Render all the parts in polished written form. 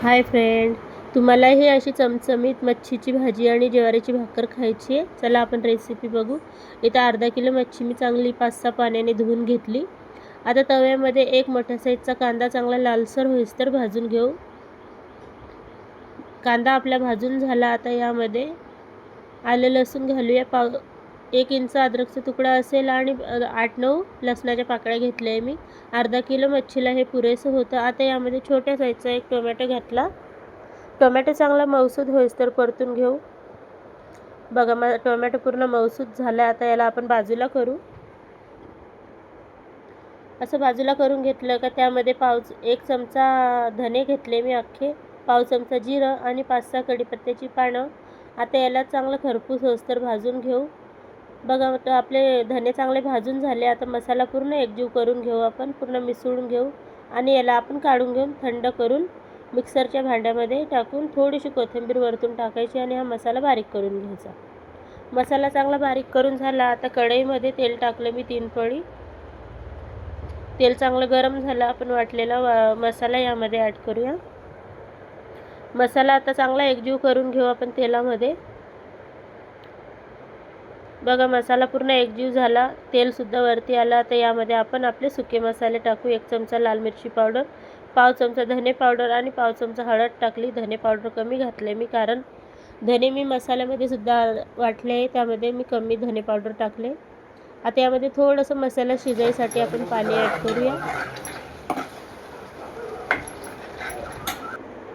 Hi friend, तुम्हालाही अशी चमचमीत मच्छीची भाजी आणि ज्वारीची भाकर खायची आहे. चला आपण रेसिपी बघू. इथं अर्धा किलो मच्छी मी चांगली 5-6 पाण्याने धुवून घेतली. आता तव्यामध्ये एक मोठ्या साईजचा कांदा चांगला लालसर होईस्तर भाजून घेऊ. कांदा आपला भाजून झाला. आता यामध्ये आलं लसूण घालूया. 1 इंच अद्रकचा तुकडा असेल आणि 8-9 लसणाच्या पाकळ्या घेतल्या आहे मी. अर्धा किलो मच्छीला हे पुरेसं होतं. आता यामध्ये छोट्या साईजचा एक टोमॅटो घातला. टोमॅटो चांगला मऊसूद होईस्तर परतून घेऊ. बघा टोमॅटो पूर्ण मऊसूद झाला. आता याला आपण बाजूला करू. असं बाजूला करून घेतलं का त्यामध्ये 1 चमचा धने घेतले मी अख्खे, पाव चमचा जिरं आणि 5-6 कढीपत्त्याची पानं. आता याला चांगलं खरपूस होईस्तर भाजून घेऊ. बघा आपले धने चांगले भाजून झाले. आता मसाला पूर्ण एकजीव करून घेऊ, आपण पूर्ण मिसळून घेऊ आणि याला आपण काढून घेऊन थंड करून मिक्सरच्या भांड्यामध्ये टाकून थोडीशी कोथिंबीर वरतून टाकायची आणि हा मसाला बारीक करून घ्यायचा. मसाला चांगला बारीक करून झाला. आता कढईमध्ये तेल टाकलं मी 3 पळी. तेल चांगलं गरम झालं. आपण वाटलेला मसाला यामध्ये ॲड करूया. मसाला आता चांगला एकजीव करून घेऊ आपण तेलामध्ये. बघा मसाला पूर्ण एकजीव झाला, तेलसुद्धा वरती आला. आता यामध्ये आपण आपले सुके मसाले टाकू. 1 चमचा लाल मिरची पावडर, पाव चमचा धने पावडर आणि पाव चमचा हळद टाकली. धने पावडर कमी घातले मी, कारण धने मी मसाल्यामध्ये सुद्धा वाटले आहे, त्यामध्ये मी कमी धने पावडर टाकले. आता यामध्ये थोडंसं मसाला शिजायसाठी आपण पाणी ॲड करूया.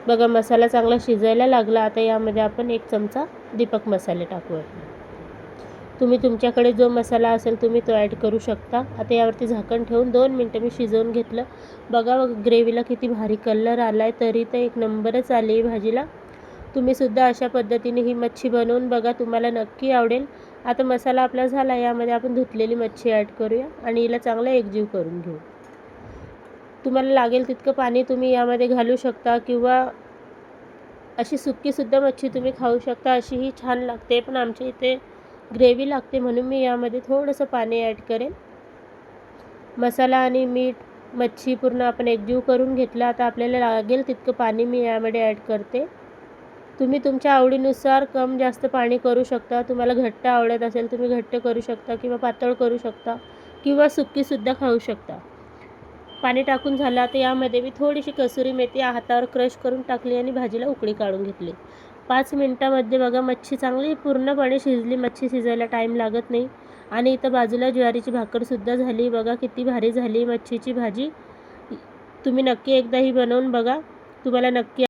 बघा मसाला चांगला शिजायला लागला. आता यामध्ये आपण 1 चमचा दीपक मसाले टाकूया. तुम्ही तुमच्याकडे जो मसाला असेल तुम्ही तो ॲड करू शकता. आता यावरती झाकण ठेवून 2 मिनटं मी शिजवून घेतलं. बघा ग्रेव्हीला किती भारी कलर आला आहे, तरी तर एक नंबरच आली आहे भाजीला. तुम्हीसुद्धा अशा पद्धतीने ही मच्छी बनवून बघा, तुम्हाला नक्की आवडेल. आता मसाला आपला झाला. यामध्ये आपण धुतलेली मच्छी ॲड करूया आणि हिला चांगलं एकजीव करून घेऊ. तुम्हाला लागेल तितकं पाणी तुम्ही यामध्ये घालू शकता किंवा अशी सुक्कीसुद्धा मच्छी तुम्ही खाऊ शकता, अशीही छान लागते. पण आमच्या इथे ग्रेव्ही लागते म्हणून मी यामध्ये थोडंसं पाणी ॲड करेन. मसाला आणि मीठ मच्छी पूर्ण आपण एकजीव करून घेतला. आता आपल्याला लागेल तितकं पाणी मी यामध्ये ॲड करते. तुम्ही तुमच्या आवडीनुसार कम जास्त पाणी करू शकता. तुम्हाला घट्ट आवडत असेल तुम्ही घट्ट करू शकता किंवा पातळ करू शकता किंवा सुक्कीसुद्धा खाऊ शकता. पाणी टाकून झालं. आता यामध्ये मी थोडीशी कसुरी मेथी हातावर क्रश करून टाकली आणि भाजीला उकळी काढून घेतली. 5 मिनटामध्ये बघा मच्छी चांगली पूर्णपणे शिजली. मच्छी शिजायला टाईम लागत नाही. आणि इथं बाजूला ज्वारीची भाकरसुद्धा झाली. बघा किती भारी झाली मच्छीची भाजी. तुम्ही नक्की एकदा ही बनवून बघा, तुम्हाला नक्की